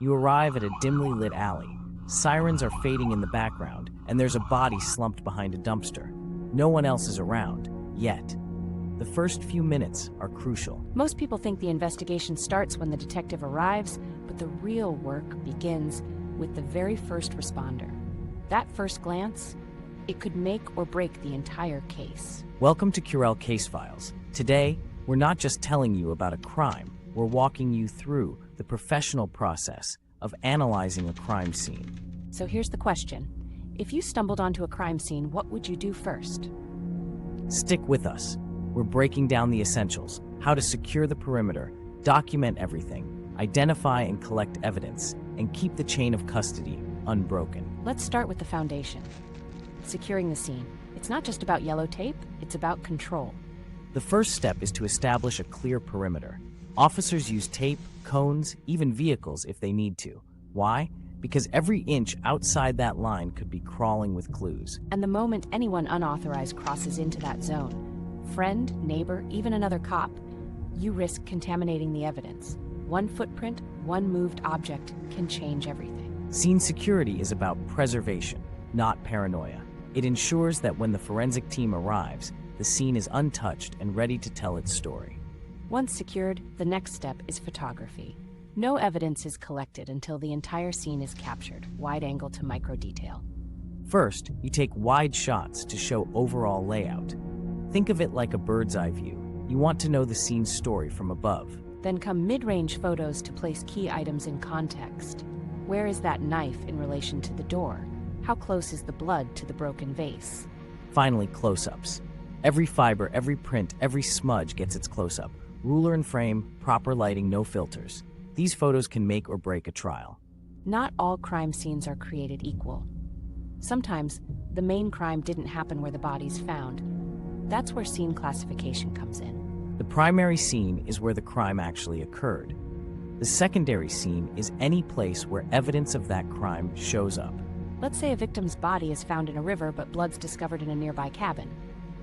You arrive at a dimly lit alley. Sirens are fading in the background, and there's a body slumped behind a dumpster. No one else is around, yet. The first few minutes are crucial. Most people think the investigation starts when the detective arrives, but the real work begins with the very first responder. That first glance, it could make or break the entire case. Welcome to Curell Case Files. Today, we're not just telling you about a crime, we're walking you through the professional process of analyzing a crime scene. So here's the question. If you stumbled onto a crime scene, what would you do first? Stick with us. We're breaking down the essentials, how to secure the perimeter, document everything, identify and collect evidence, and keep the chain of custody unbroken. Let's start with the foundation. Securing the scene. It's not just about yellow tape, it's about control. The first step is to establish a clear perimeter. Officers use tape, cones, even vehicles if they need to. Why? Because every inch outside that line could be crawling with clues. And the moment anyone unauthorized crosses into that zone, friend, neighbor, even another cop, you risk contaminating the evidence. One footprint, one moved object can change everything. Scene security is about preservation, not paranoia. It ensures that when the forensic team arrives, the scene is untouched and ready to tell its story. Once secured, the next step is photography. No evidence is collected until the entire scene is captured, wide angle to micro detail. First, you take wide shots to show overall layout. Think of it like a bird's eye view. You want to know the scene's story from above. Then come mid-range photos to place key items in context. Where is that knife in relation to the door? How close is the blood to the broken vase? Finally, close-ups. Every fiber, every print, every smudge gets its close-up. Ruler and frame, proper lighting, no filters. These photos can make or break a trial. Not all crime scenes are created equal. Sometimes, the main crime didn't happen where the body's found. That's where scene classification comes in. The primary scene is where the crime actually occurred. The secondary scene is any place where evidence of that crime shows up. Let's say a victim's body is found in a river, but blood's discovered in a nearby cabin.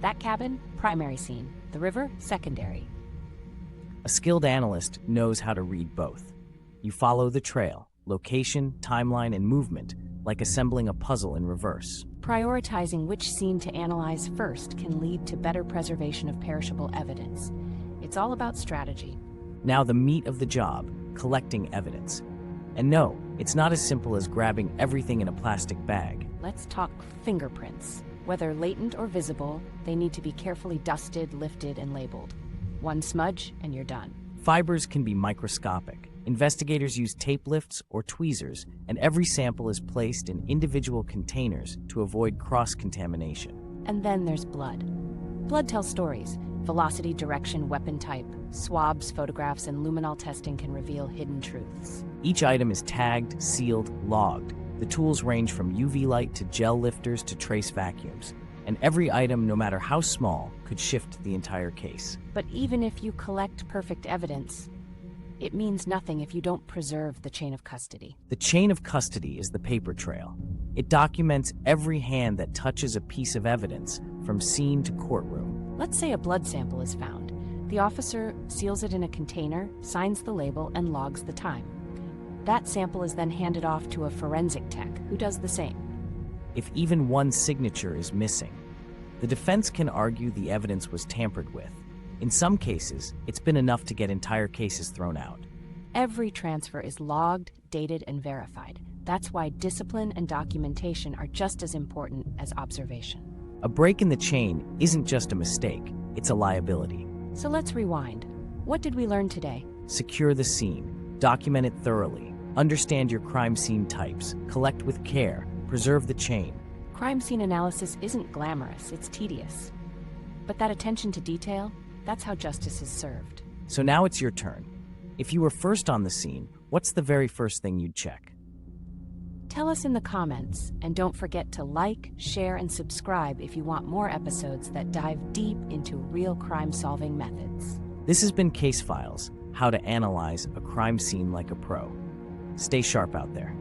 That cabin, primary scene. The river, secondary. A skilled analyst knows how to read both. You follow the trail, location, timeline, and movement, like assembling a puzzle in reverse. Prioritizing which scene to analyze first can lead to better preservation of perishable evidence. It's all about strategy. Now the meat of the job, collecting evidence. And no, it's not as simple as grabbing everything in a plastic bag. Let's talk fingerprints. Whether latent or visible, they need to be carefully dusted, lifted, and labeled. One smudge, and you're done. Fibers can be microscopic. Investigators use tape lifts or tweezers, and every sample is placed in individual containers to avoid cross-contamination. And then there's blood. Blood tells stories. Velocity, direction, weapon type. Swabs, photographs, and luminol testing can reveal hidden truths. Each item is tagged, sealed, logged. The tools range from UV light to gel lifters to trace vacuums. And every item, no matter how small, could shift the entire case. But even if you collect perfect evidence, it means nothing if you don't preserve the chain of custody. The chain of custody is the paper trail. It documents every hand that touches a piece of evidence, from scene to courtroom. Let's say a blood sample is found. The officer seals it in a container, signs the label, and logs the time. That sample is then handed off to a forensic tech, who does the same. If even one signature is missing, the defense can argue the evidence was tampered with. In some cases, it's been enough to get entire cases thrown out. Every transfer is logged, dated, and verified. That's why discipline and documentation are just as important as observation. A break in the chain isn't just a mistake, it's a liability. So let's rewind. What did we learn today? Secure the scene, document it thoroughly, understand your crime scene types, collect with care, preserve the chain. Crime scene analysis isn't glamorous, it's tedious. But that attention to detail, that's how justice is served. So now it's your turn. If you were first on the scene, what's the very first thing you'd check? Tell us in the comments, and don't forget to like, share, and subscribe if you want more episodes that dive deep into real crime-solving methods. This has been Case Files, how to analyze a crime scene like a pro. Stay sharp out there.